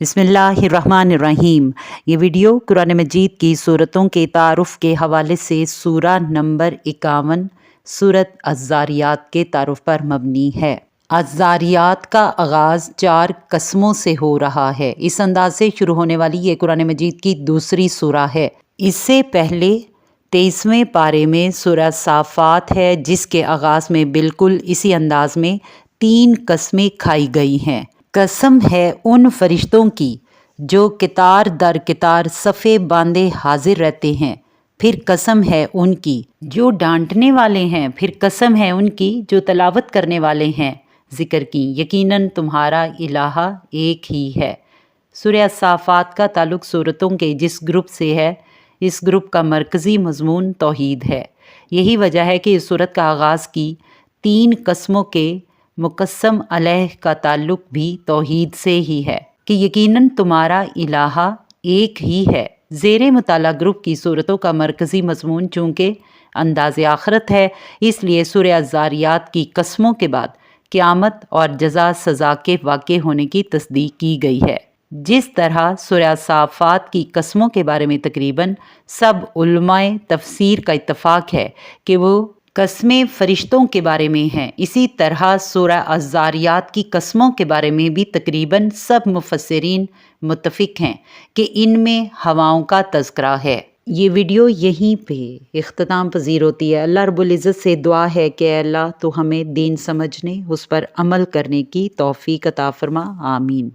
बिस्मिल्लाहिर्रहमानिर्रहीम। ये वीडियो कुरान मजीद की सूरतों के तारुफ़ के हवाले से सूरा नंबर 51 सूरत अज़्ज़ारियात के तारुफ़ पर मबनी है। अज़्ज़ारियात का आगाज़ 4 कस्मों से हो रहा है। इस अंदाज से शुरू होने वाली ये कुरान मजीद की दूसरी सूरा है। इससे पहले 23वें पारे में सूरा साफ़ात है, जिसके आगाज़ में बिल्कुल इसी अंदाज में 3 कस्में खाई गई हैं। कसम है उन फरिश्तों की जो कितार दर कितार सफ़े बांधे हाजिर रहते हैं, फिर कसम है उनकी जो डांटने वाले हैं, फिर कसम है उनकी जो तलावत करने वाले हैं ज़िक्र की। यकीनन तुम्हारा इलाहा एक ही है। सूरह साफ़ात का ताल्लुक़ सूरतों के जिस ग्रुप से है, इस ग्रुप का मरकज़ी मज़मून तौहीद है। यही वजह है कि इस सूरत का आगाज़ की 3 कस्मों के मुक़स्सम अलैह का ताल्लुक़ भी तौहीद से ही है कि यकीनन तुम्हारा इलाहा एक ही है। ज़ेरे मुताला ग्रुप की सूरतों का मरकज़ी मज़मून चूँकि अंदाज़े आखिरत है, इसलिए सूरह अज़्ज़ारियात की कस्मों के बाद क़यामत और जज़ा सज़ा के वाक़े होने की तस्दीक की गई है। जिस तरह सूरह साफ़ात की कस्मों के बारे में तकरीबन सब उलमाए तफसीर का इत्तफ़ाक़ है कि वो कस्में फ़रिश्तों के बारे में हैं, इसी तरह सूरह अज़्ज़ारियात की कस्मों के बारे में भी तकरीबन सब मुफ़स्सिरीन मुत्तफ़िक़ हैं कि इनमें हवाओं का तज़किरा है। ये वीडियो यहीं पे इख्तिताम पज़ीर होती है। अल्लाह रब्बुल इज़्ज़त से दुआ है कि अल्लाह तो हमें दीन समझने, उस पर अमल करने की तौफ़ीक़ अता फ़रमा। आमीन।